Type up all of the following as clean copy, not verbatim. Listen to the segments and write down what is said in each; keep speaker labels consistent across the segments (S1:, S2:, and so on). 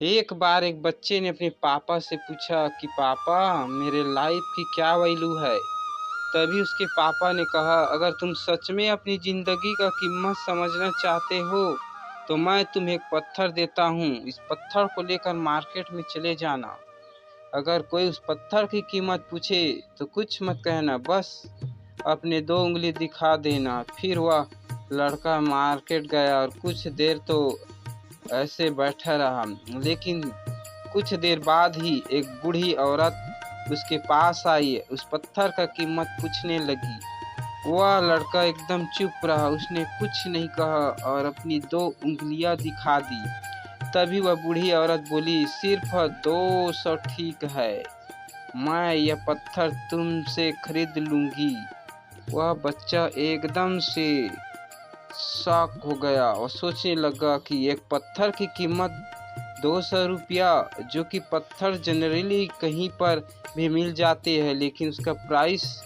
S1: एक बार एक बच्चे ने अपने पापा से पूछा कि पापा मेरे लाइफ की क्या वैल्यू है। तभी उसके पापा ने कहा, अगर तुम सच में अपनी ज़िंदगी का कीमत समझना चाहते हो तो मैं तुम्हें एक पत्थर देता हूँ। इस पत्थर को लेकर मार्केट में चले जाना। अगर कोई उस पत्थर की कीमत पूछे तो कुछ मत कहना, बस अपने 2 उंगली दिखा देना। फिर वह लड़का मार्केट गया और कुछ देर तो ऐसे बैठा रहा, लेकिन कुछ देर बाद ही एक बूढ़ी औरत उसके पास आई। उस पत्थर का कीमत पूछने लगी। वह लड़का एकदम चुप रहा, उसने कुछ नहीं कहा और अपनी 2 उंगलियां दिखा दी। तभी वह बूढ़ी औरत बोली, सिर्फ 200 ठीक है, मैं यह पत्थर तुमसे खरीद लूंगी। वह बच्चा एकदम से शॉक हो गया और सोचने लगा कि एक पत्थर की कीमत 200 रुपया, जो कि पत्थर जनरली कहीं पर भी मिल जाते हैं, लेकिन उसका प्राइस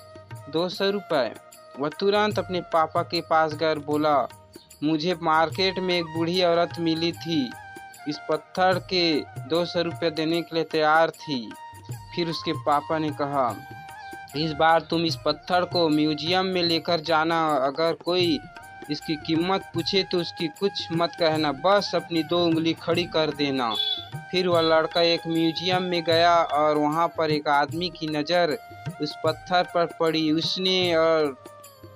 S1: 200 रुपये। वह तुरंत अपने पापा के पास गया और बोला, मुझे मार्केट में एक बूढ़ी औरत मिली थी, इस पत्थर के 200 रुपये देने के लिए तैयार थी। फिर उसके पापा ने कहा, इस बार तुम इस पत्थर को म्यूजियम में लेकर जाना। अगर कोई इसकी कीमत पूछे तो उसकी कुछ मत कहना, बस अपनी 2 उंगली खड़ी कर देना। फिर वह लड़का एक म्यूजियम में गया और वहाँ पर एक आदमी की नज़र उस पत्थर पर पड़ी।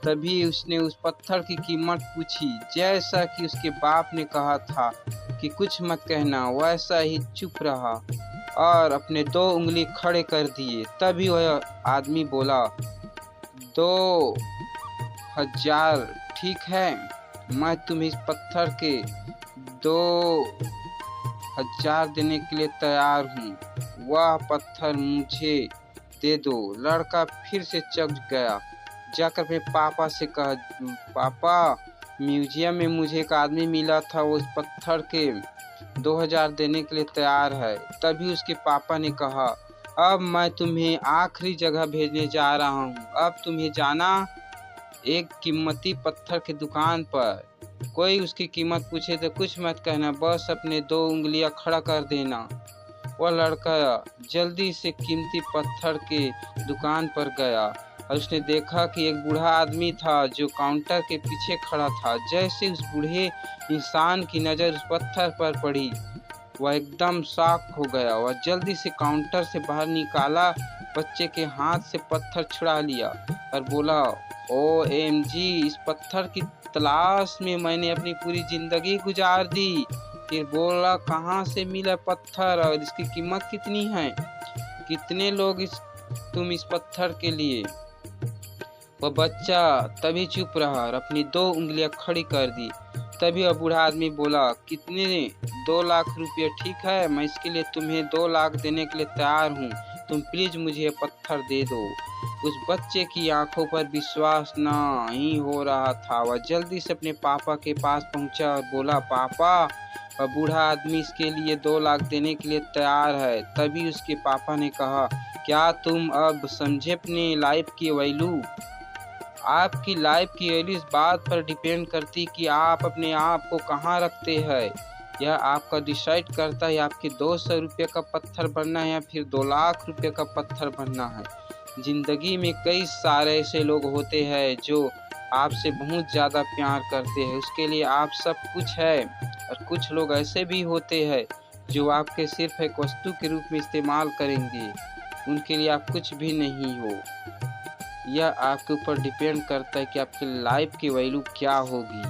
S1: तभी उसने उस पत्थर की कीमत पूछी। जैसा कि उसके बाप ने कहा था कि कुछ मत कहना, वैसा ही चुप रहा और अपने 2 उंगली खड़े कर दिए। तभी वह आदमी बोला, 2000 ठीक है, मैं तुम्हें इस पत्थर के 2000 देने के लिए तैयार हूँ, वह पत्थर मुझे दे दो। लड़का फिर से चौंक गया, जाकर अपने पापा से कहा, पापा म्यूजियम में मुझे एक आदमी मिला था, वो इस पत्थर के 2000 देने के लिए तैयार है। तभी उसके पापा ने कहा, अब मैं तुम्हें आखिरी जगह भेजने जा रहा हूँ, अब तुम्हें जाना एक कीमती पत्थर की दुकान पर। कोई उसकी कीमत पूछे तो कुछ मत कहना, बस अपने 2 उंगलियां खड़ा कर देना। वह लड़का जल्दी से कीमती पत्थर के दुकान पर गया और उसने देखा कि एक बूढ़ा आदमी था जो काउंटर के पीछे खड़ा था। जैसे उस बूढ़े इंसान की नज़र उस पत्थर पर पड़ी, वह एकदम शॉक हो गया। वह जल्दी से काउंटर से बाहर निकाला, बच्चे के हाथ से पत्थर छुड़ा लिया और बोला, OMG, इस पत्थर की तलाश में मैंने अपनी पूरी ज़िंदगी गुजार दी। फिर बोला, कहाँ से मिला पत्थर और इसकी कीमत कितनी है, कितने लोग तुम इस पत्थर के लिए। वह बच्चा तभी चुप रहा और अपनी 2 उंगलियां खड़ी कर दी। तभी वह बूढ़ा आदमी बोला, कितने? 2 लाख रुपये ठीक है, मैं इसके लिए तुम्हें 2 लाख देने के लिए तैयार हूँ, तुम प्लीज़ मुझे ये पत्थर दे दो। उस बच्चे की आंखों पर विश्वास नहीं हो रहा था। वह जल्दी से अपने पापा के पास पहुंचा और बोला, पापा, वह बूढ़ा आदमी इसके लिए 2 लाख देने के लिए तैयार है। तभी उसके पापा ने कहा, क्या तुम अब समझे अपनी लाइफ की वैल्यू? आपकी लाइफ की वैल्यू इस बात पर डिपेंड करती कि आप अपने आप को कहाँ रखते हैं। यह आपका डिसाइड करता है आपके 200 रुपये का पत्थर बनना है या फिर 2 लाख रुपये का पत्थर बनना है। ज़िंदगी में कई सारे ऐसे लोग होते हैं जो आपसे बहुत ज़्यादा प्यार करते हैं, उसके लिए आप सब कुछ है, और कुछ लोग ऐसे भी होते हैं जो आपके सिर्फ एक वस्तु के रूप में इस्तेमाल करेंगे, उनके लिए आप कुछ भी नहीं हो। यह आपके ऊपर डिपेंड करता है कि आपकी लाइफ की वैल्यू क्या होगी।